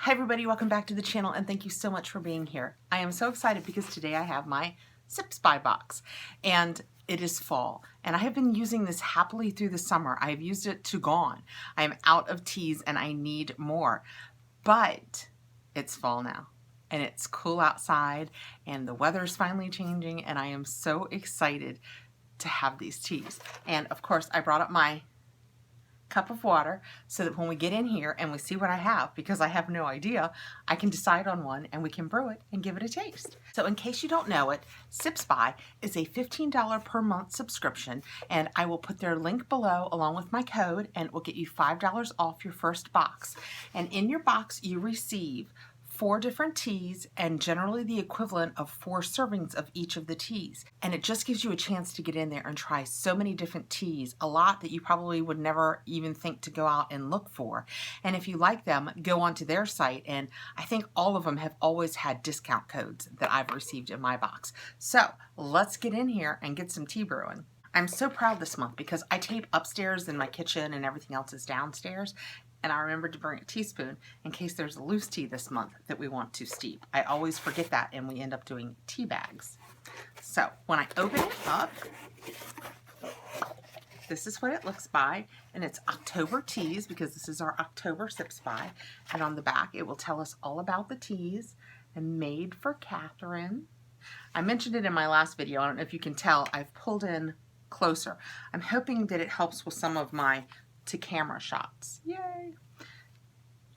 Hi everybody, welcome back to the channel and thank you so much for being here. I am so excited because today I have my Ipsy box and it is fall and I have been using this happily through the summer. I have used it to gone. I am out of teas and I need more, but it's fall now and it's cool outside and the weather is finally changing and I am so excited to have these teas. And of course I brought up my cup of water so that when we get in here and we see what I have, because I have no idea, I can decide on one and we can brew it and give it a taste. So in case you don't know it, Ipsy is a $15 per month subscription and I will put their link below along with my code and it will get you $5 off your first box. And in your box you receive 4 different teas and generally the equivalent of 4 servings of each of the teas. And it just gives you a chance to get in there and try so many different teas, a lot that you probably would never even think to go out and look for. And if you like them, go onto their site and I think all of them have always had discount codes that I've received in my box. So let's get in here and get some tea brewing. I'm so proud this month because I tape upstairs in my kitchen and everything else is downstairs. And I remembered to bring a teaspoon in case there's a loose tea this month that we want to steep. I always forget that and we end up doing tea bags. So when I open it up, this is what it looks by, and it's October teas because this is our October Ipsy. And on the back it will tell us all about the teas and made for Catherine. I mentioned it in my last video. I don't know if you can tell, I've pulled in closer. I'm hoping that it helps with some of my to camera shots. Yay!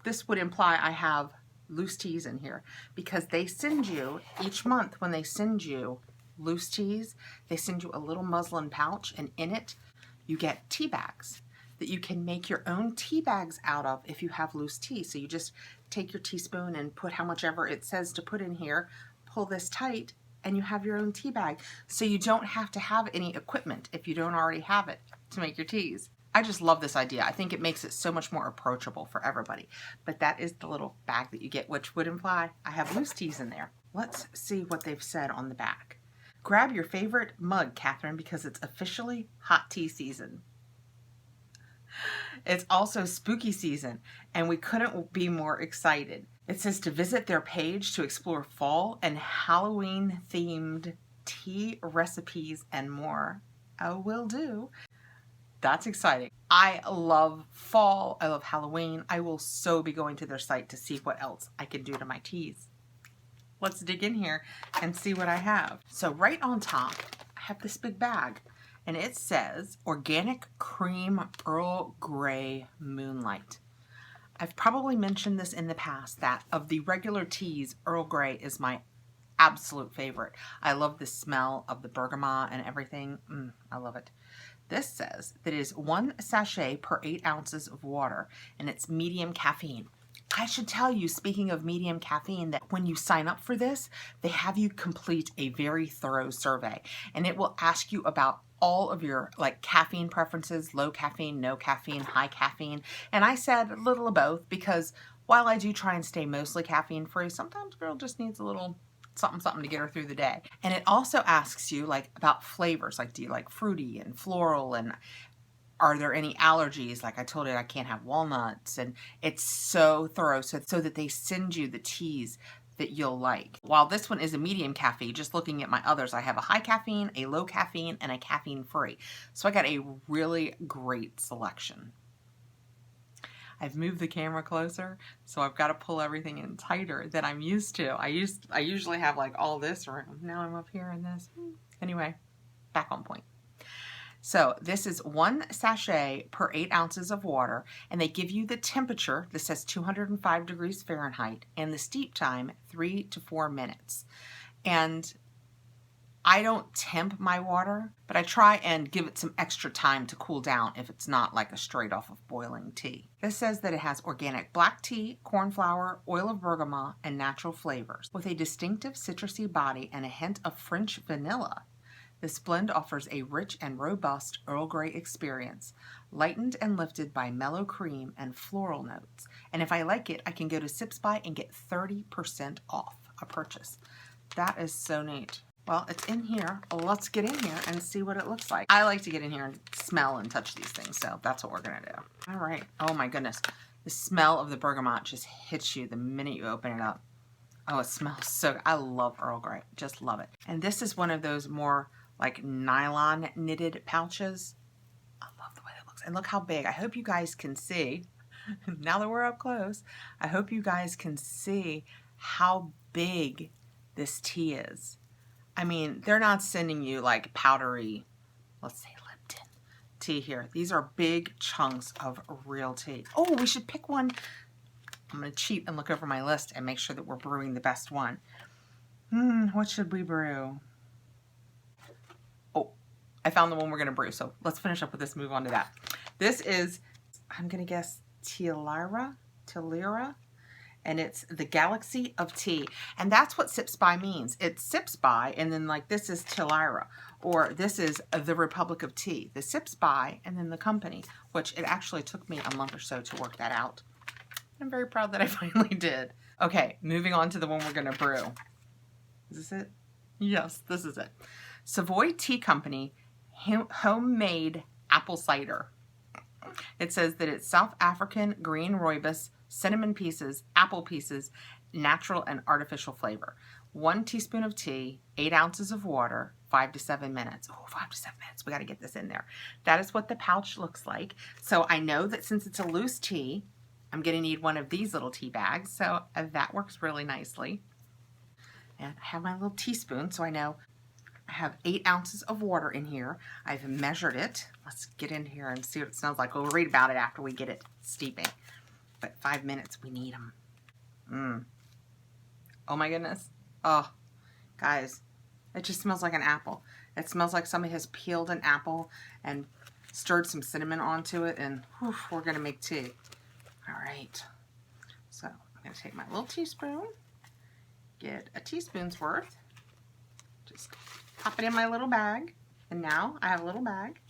This would imply I have loose teas in here because they send you each month when they send you loose teas, they send you a little muslin pouch and in it you get tea bags that you can make your own tea bags out of if you have loose tea. So you just take your teaspoon and put how much ever it says to put in here, pull this tight, and you have your own tea bag. So you don't have to have any equipment if you don't already have it to make your teas. I just love this idea. I think it makes it so much more approachable for everybody. But that is the little bag that you get, which would imply I have loose teas in there. Let's see what they've said on the back. Grab your favorite mug, Catherine, because it's officially hot tea season. It's also spooky season, and we couldn't be more excited. It says to visit their page to explore fall and Halloween-themed tea recipes and more. Oh, will do. That's exciting. I love fall. I love Halloween. I will so be going to their site to see what else I can do to my teas. Let's dig in here and see what I have. So right on top, I have this big bag and it says Organic Cream Earl Grey Moonlight. I've probably mentioned this in the past that of the regular teas, Earl Grey is my absolute favorite. I love the smell of the bergamot and everything. I love it. This says that it is 1 sachet per 8 ounces of water and it's medium caffeine. I should tell you, speaking of medium caffeine, that when you sign up for this, they have you complete a very thorough survey and it will ask you about all of your like caffeine preferences, low caffeine, no caffeine, high caffeine. And I said a little of both because while I do try and stay mostly caffeine free, sometimes girl just needs a little something to get her through the day. And it also asks you like about flavors, like do you like fruity and floral and are there any allergies? Like I told it I can't have walnuts, and it's so thorough so that they send you the teas that you'll like. While this one is a medium caffeine, just looking at my others, I have a high caffeine, a low caffeine, and a caffeine free. So I got a really great selection. I've moved the camera closer, so I've got to pull everything in tighter than I'm used to. I usually have like all this room. Now I'm up here in this. Anyway, back on point. So this is 1 sachet per 8 ounces of water, and they give you the temperature. This says 205 degrees Fahrenheit, and the steep time 3 to 4 minutes. And I don't temp my water, but I try and give it some extra time to cool down if it's not like a straight off of boiling tea. This says that it has organic black tea, corn flour, oil of bergamot, and natural flavors. With a distinctive citrusy body and a hint of French vanilla, this blend offers a rich and robust Earl Grey experience, lightened and lifted by mellow cream and floral notes. And if I like it, I can go to Ipsy and get 30% off a purchase. That is so neat. Well, it's in here. Let's get in here and see what it looks like. I like to get in here and smell and touch these things, so that's what we're gonna do. All right. Oh my goodness. The smell of the bergamot just hits you the minute you open it up. Oh, it smells so good. I love Earl Grey. Just love it. And this is one of those more like nylon knitted pouches. I love the way it looks. And look how big. I hope you guys can see. Now that we're up close, I hope you guys can see how big this tea is. I mean, they're not sending you like powdery, let's say Lipton tea here. These are big chunks of real tea. Oh, we should pick one. I'm going to cheat and look over my list and make sure that we're brewing the best one. What should we brew? Oh, I found the one we're going to brew. So let's finish up with this, move on to that. This is, I'm going to guess, Tealira, and it's the Galaxy of Tea. And that's what Sips By means. It sips by, and then like this is Tealira, or this is the Republic of Tea. The Sips By, and then the company, which it actually took me a month or so to work that out. I'm very proud that I finally did. Okay, moving on to the one we're going to brew. Is this it? Yes, this is it. Savoy Tea Company homemade apple cider. It says that it's South African green rooibos, cinnamon pieces, apple pieces, natural and artificial flavor. 1 teaspoon of tea, 8 ounces of water, 5 to 7 minutes. Oh, 5 to 7 minutes. We got to get this in there. That is what the pouch looks like. So I know that since it's a loose tea, I'm going to need one of these little tea bags. So that works really nicely. And I have my little teaspoon, so I know I have 8 ounces of water in here. I've measured it. Let's get in here and see what it smells like. We'll read about it after we get it steeping. But 5 minutes, we need them. Oh my goodness. Oh, guys, it just smells like an apple. It smells like somebody has peeled an apple and stirred some cinnamon onto it, and whew, we're going to make tea. All right. So I'm going to take my little teaspoon, get a teaspoon's worth, just pop it in my little bag. And now I have a little bag,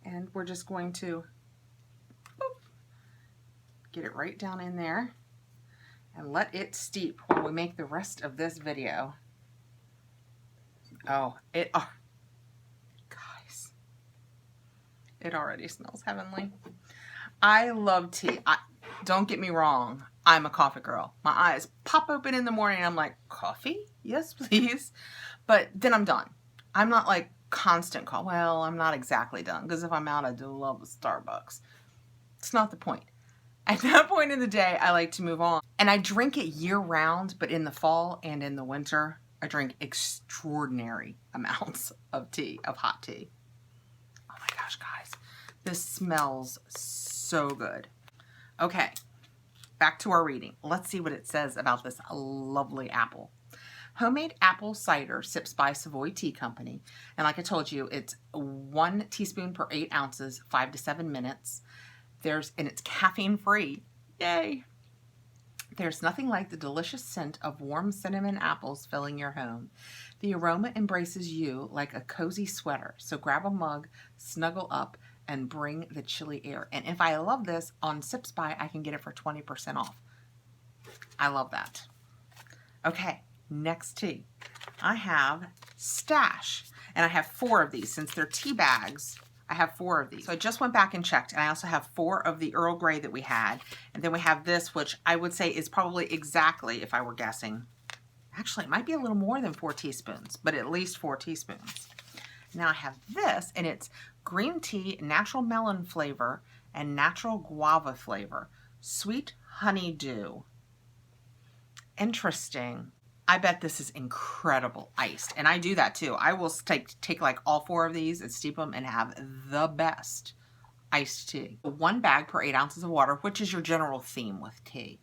and we're just going to get it right down in there and let it steep while we make the rest of this video. Oh, guys, it already smells heavenly. I love tea. Don't get me wrong, I'm a coffee girl. My eyes pop open in the morning and I'm like, coffee? Yes, please. But then I'm done. I'm not like constant coffee. Well, I'm not exactly done, because if I'm out, I do love the Starbucks. It's not the point. At that point in the day, I like to move on. And I drink it year round, but in the fall and in the winter, I drink extraordinary amounts of tea, of hot tea. Oh my gosh, guys. This smells so good. Okay, back to our reading. Let's see what it says about this lovely apple. Homemade apple cider, Sips by Savoy Tea Company. And like I told you, it's 1 teaspoon per 8 ounces, 5 to 7 minutes. And it's caffeine free. Yay! There's nothing like the delicious scent of warm cinnamon apples filling your home. The aroma embraces you like a cozy sweater. So grab a mug, snuggle up, and bring the chilly air. And if I love this, on Sips By, I can get it for 20% off. I love that. Okay, next tea. I have Stash, and I have 4 of these. Since they're tea bags, I have 4 of these. So I just went back and checked, and I also have 4 of the Earl Grey that we had. And then we have this, which I would say is probably exactly, if I were guessing, actually it might be a little more than 4 teaspoons, but at least 4 teaspoons. Now I have this, and it's green tea, natural melon flavor, and natural guava flavor. Sweet honeydew. Interesting. I bet this is incredible iced. And I do that too. I will take like all 4 of these and steep them and have the best iced tea. 1 bag per 8 ounces of water, which is your general theme with tea.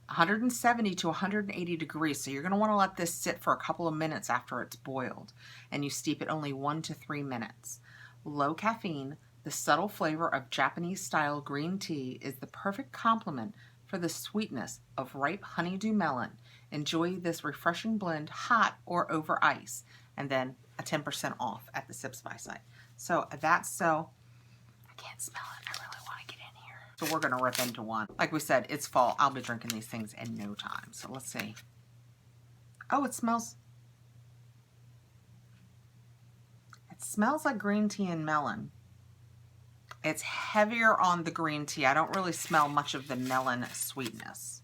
170 to 180 degrees. So you're going to want to let this sit for a couple of minutes after it's boiled. And you steep it only 1 to 3 minutes. Low caffeine, the subtle flavor of Japanese style green tea is the perfect complement for the sweetness of ripe honeydew melon. Enjoy this refreshing blend hot or over ice, and then a 10% off at the Sips By site. So that's so, I can't smell it. I really want to get in here. So we're going to rip into one. Like we said, it's fall. I'll be drinking these things in no time. So let's see. Oh, it smells like green tea and melon. It's heavier on the green tea. I don't really smell much of the melon sweetness.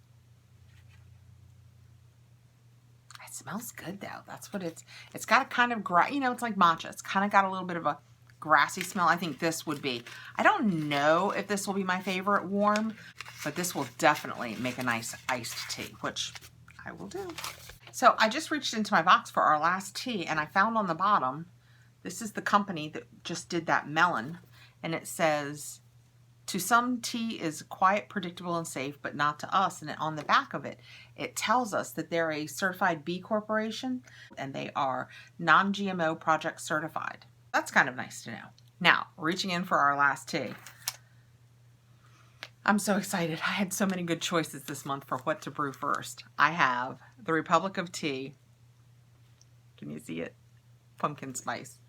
It smells good though. That's what it's got a kind of, you know, it's like matcha. It's kind of got a little bit of a grassy smell. I think this would be, I don't know if this will be my favorite warm, but this will definitely make a nice iced tea, which I will do. So I just reached into my box for our last tea and I found on the bottom, this is the company that just did that melon, and it says, to some tea is quiet, predictable, and safe, but not to us. And on the back of it, it tells us that they're a certified B Corporation and they are non-GMO project certified. That's kind of nice to know. Now, reaching in for our last tea. I'm so excited. I had so many good choices this month for what to brew first. I have the Republic of Tea. Can you see it? Pumpkin spice.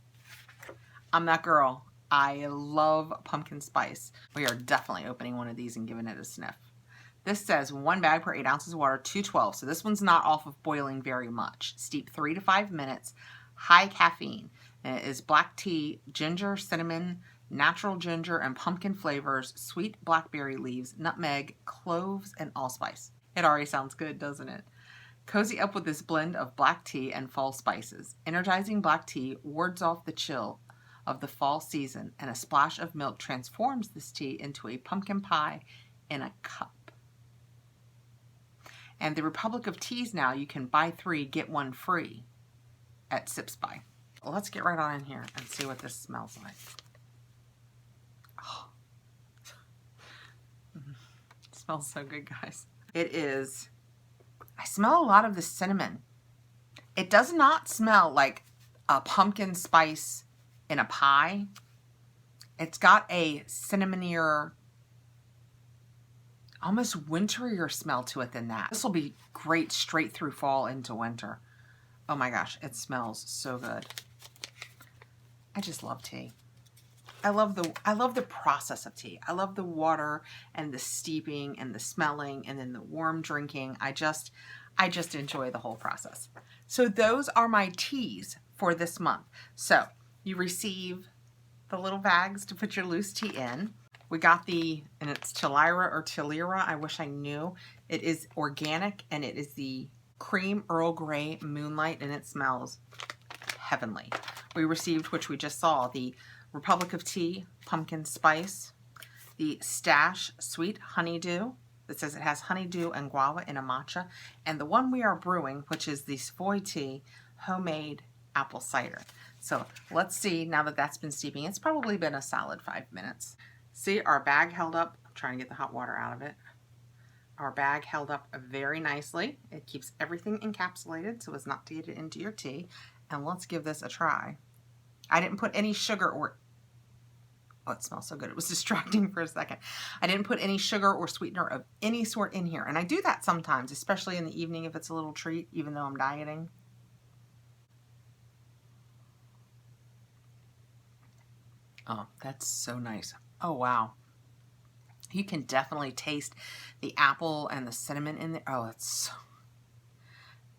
I'm that girl. I love pumpkin spice. We are definitely opening one of these and giving it a sniff. This says 1 bag per 8 ounces of water, 212. So this one's not off of boiling very much. Steep 3 to 5 minutes. High caffeine. And it is black tea, ginger, cinnamon, natural ginger, and pumpkin flavors, sweet blackberry leaves, nutmeg, cloves, and allspice. It already sounds good, doesn't it? Cozy up with this blend of black tea and fall spices. Energizing black tea wards off the chill of the fall season, and a splash of milk transforms this tea into a pumpkin pie in a cup. And the Republic of Teas now, you can buy 3, get 1 free at Sips By. Well, let's get right on in here and see what this smells like. Oh. It smells so good, guys. It is, I smell a lot of the cinnamon. It does not smell like a pumpkin spice in a pie. It's got a cinnamonier, almost winterier smell to it than that. This will be great straight through fall into winter. Oh my gosh, it smells so good. I just love tea. I love the process of tea. I love the water and the steeping and the smelling and then the warm drinking. I just enjoy the whole process. So those are my teas for this month. So you receive the little bags to put your loose tea in. We got the, and it's Telira or Telira, I wish I knew. It is organic and it is the cream Earl Grey Moonlight and it smells heavenly. We received, which we just saw, the Republic of Tea Pumpkin Spice, the Stash Sweet Honeydew. It says it has honeydew and guava in a matcha, and the one we are brewing, which is the Savoy Tea Homemade Apple Cider. So let's see, now that that's been steeping, it's probably been a solid 5 minutes. See, our bag held up. I'm trying to get the hot water out of it. Our bag held up very nicely. It keeps everything encapsulated so as not to get it into your tea. And let's give this a try. I didn't put any sugar or, oh, it smells so good. It was distracting for a second. I didn't put any sugar or sweetener of any sort in here. And I do that sometimes, especially in the evening if it's a little treat, even though I'm dieting. Oh, that's so nice. Oh, wow. You can definitely taste the apple and the cinnamon in there. Oh,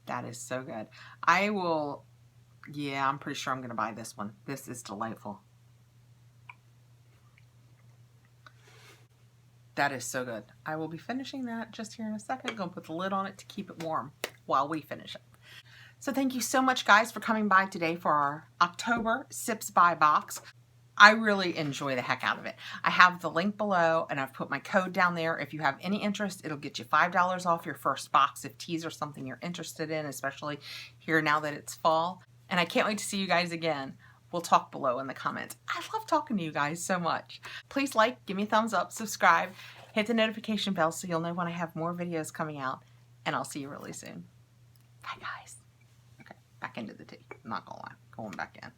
that is so good. I will, yeah, I'm pretty sure I'm going to buy this one. This is delightful. That is so good. I will be finishing that just here in a second. Going to put the lid on it to keep it warm while we finish it. So thank you so much, guys, for coming by today for our October Sips By box. I really enjoy the heck out of it. I have the link below and I've put my code down there. If you have any interest, it'll get you $5 off your first box if teas are something you're interested in, especially here now that it's fall. And I can't wait to see you guys again. We'll talk below in the comments. I love talking to you guys so much. Please like, give me a thumbs up, subscribe, hit the notification bell so you'll know when I have more videos coming out, and I'll see you really soon. Bye, guys. Okay, back into the tea. I'm not gonna lie, going back in.